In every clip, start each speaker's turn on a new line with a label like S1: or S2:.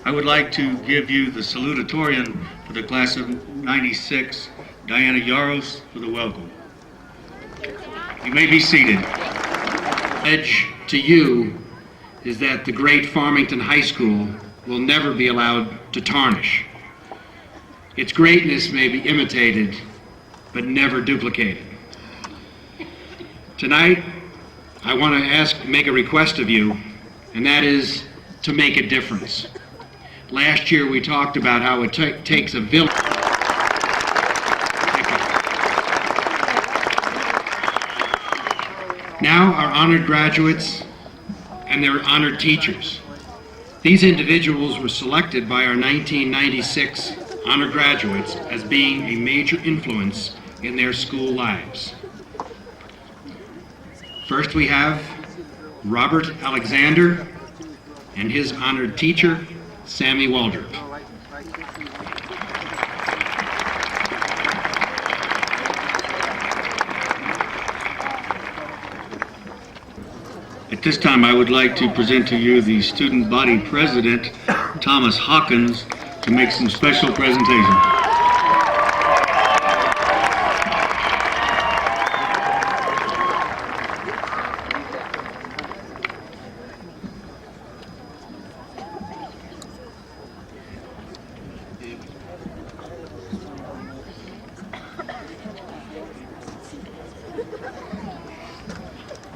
S1: I would like to give you the salutatorian for the class of 96, Diana Yaros, for the welcome. You may be seated.
S2: Pledge to you is that the great Farmington High School will never be allowed to tarnish. Its greatness may be imitated, but never duplicated. Tonight, I want to make a request of you, and that is to make a difference. Last year we talked about how it takes a village. Now our honored graduates and their honored teachers. These individuals were selected by our 1996 honor graduates as being a major influence in their school lives. First we have Robert Alexander and his honored teacher, Sammy Waldrop.
S1: At this time, I would like to present to you the student body president, Thomas Hawkins, to make some special presentation.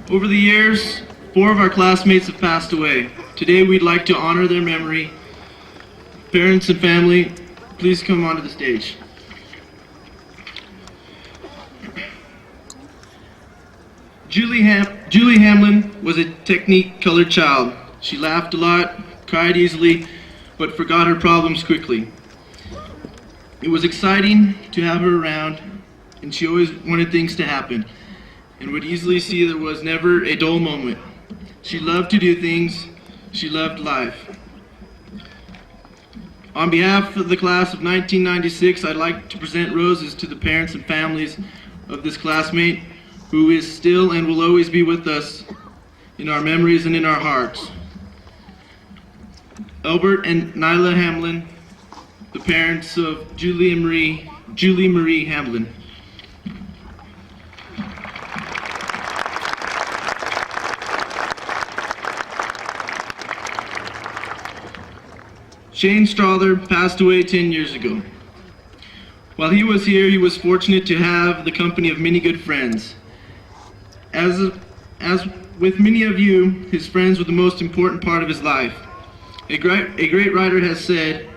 S3: Over the years, 4 of our classmates have passed away. Today we'd like to honor their memory. Parents and family, please come onto the stage. Julie Hamlin was a technique-colored child. She laughed a lot, cried easily, but forgot her problems quickly. It was exciting to have her around, and she always wanted things to happen, and would easily see there was never a dull moment. She loved to do things. She loved life. On behalf of the class of 1996, I'd like to present roses to the parents and families of this classmate who is still and will always be with us in our memories and in our hearts. Albert and Nyla Hamlin, the parents of Julie Marie Hamlin. Shane Strother passed away 10 years ago. While he was here, he was fortunate to have the company of many good friends. As with many of you, his friends were the most important part of his life. A great writer has said,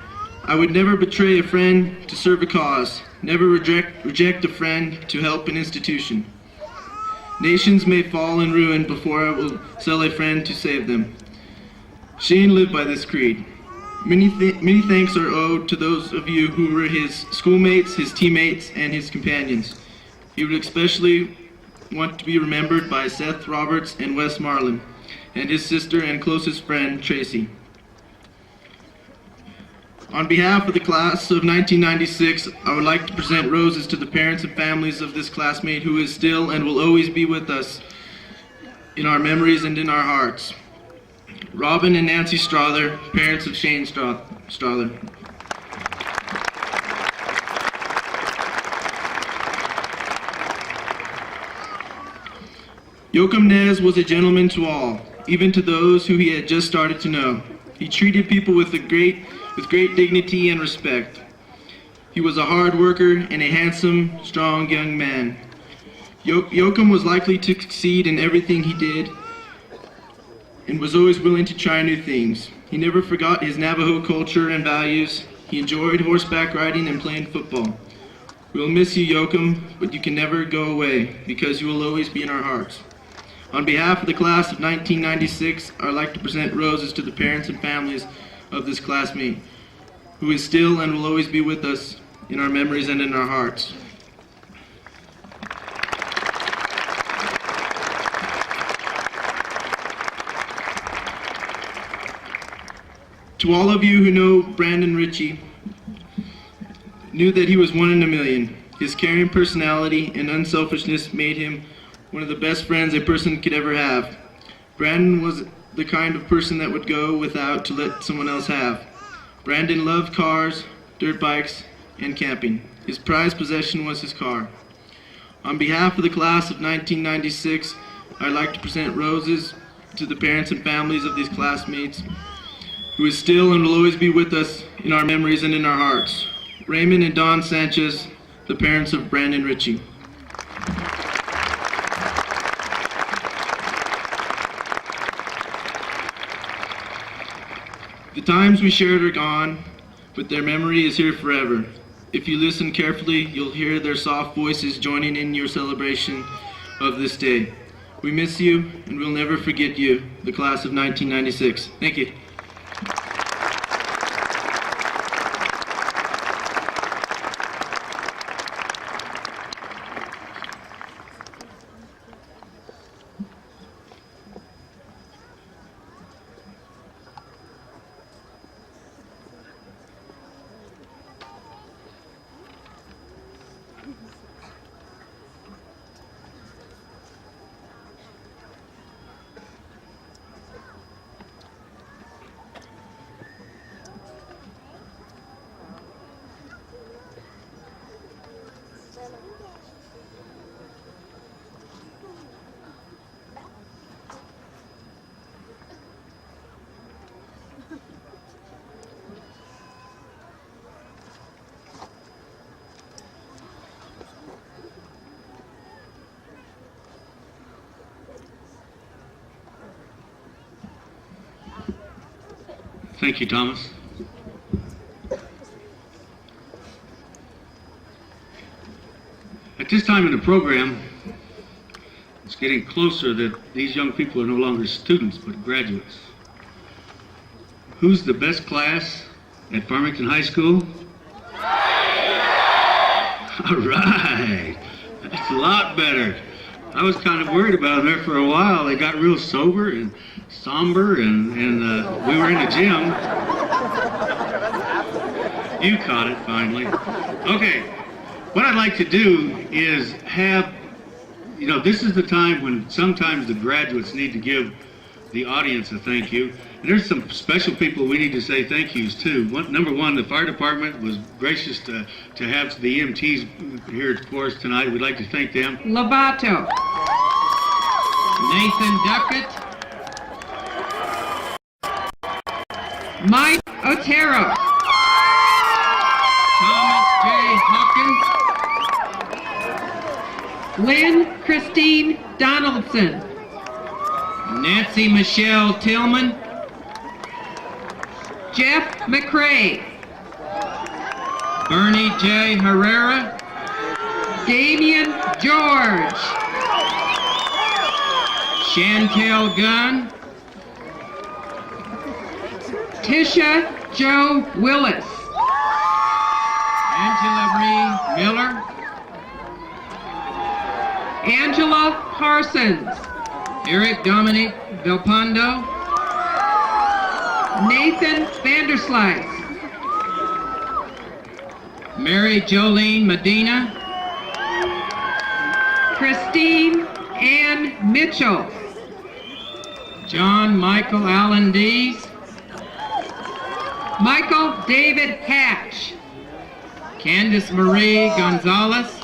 S3: "I would never betray a friend to serve a cause, never reject a friend to help an institution. Nations may fall in ruin before I will sell a friend to save them." Shane lived by this creed. Many thanks are owed to those of you who were his schoolmates, his teammates, and his companions. He would especially want to be remembered by Seth Roberts and Wes Marlin, and his sister and closest friend, Tracy. On behalf of the class of 1996, I would like to present roses to the parents and families of this classmate who is still and will always be with us in our memories and in our hearts. Robin and Nancy Strother, parents of Shane Strother. Joachim Nez was a gentleman to all, even to those who he had just started to know. He treated people with great dignity and respect. He was a hard worker and a handsome, strong young man. Joachim was likely to succeed in everything he did, and was always willing to try new things. He never forgot his Navajo culture and values. He enjoyed horseback riding and playing football. We will miss you, Joachim, but you can never go away because you will always be in our hearts. On behalf of the class of 1996, I'd like to present roses to the parents and families of this classmate who is still and will always be with us in our memories and in our hearts. To all of you who know Brandon Ritchie, knew that he was one in a million. His caring personality and unselfishness made him one of the best friends a person could ever have. Brandon was the kind of person that would go without to let someone else have. Brandon loved cars, dirt bikes, and camping. His prized possession was his car. On behalf of the class of 1996, I'd like to present roses to the parents and families of these classmates who is still and will always be with us in our memories and in our hearts. Raymond and Dawn Sanchez, the parents of Brandon Ritchie. The times we shared are gone, but their memory is here forever. If you listen carefully, you'll hear their soft voices joining in your celebration of this day. We miss you, and we'll never forget you, the class of 1996. Thank you.
S1: Thank you, Thomas. At this time in the program, it's getting closer that these young people are no longer students, but graduates. Who's the best class at Farmington High School? All right. That's a lot better. I was kind of worried about them there for a while. They got real sober and somber, and we were in the gym. You caught it finally. Okay, what I'd like to do is have, this is the time when sometimes the graduates need to give the audience a thank you. And there's some special people we need to say thank yous to. Number one, the fire department was gracious to have the EMTs here for us tonight. We'd like to thank them.
S4: Lobato.
S2: Nathan Duckett,
S4: Mike Otero.
S2: Thomas J. Hawkins,
S4: Lynn Christine Donaldson.
S2: Nancy Michelle Tillman,
S4: Jeff McCrae.
S2: Bernie J. Herrera,
S4: Damian George.
S2: Chantel Gunn,
S4: Tisha Joe Willis.
S2: Angela Ree Miller,
S4: Angela Parsons.
S2: Eric Dominic Vilpando,
S4: Nathan Vanderslice.
S2: Mary Jolene Medina,
S4: Christine Ann Mitchell.
S2: John Michael Allen Dees,
S4: Michael David Hatch.
S2: Candice Marie Gonzalez,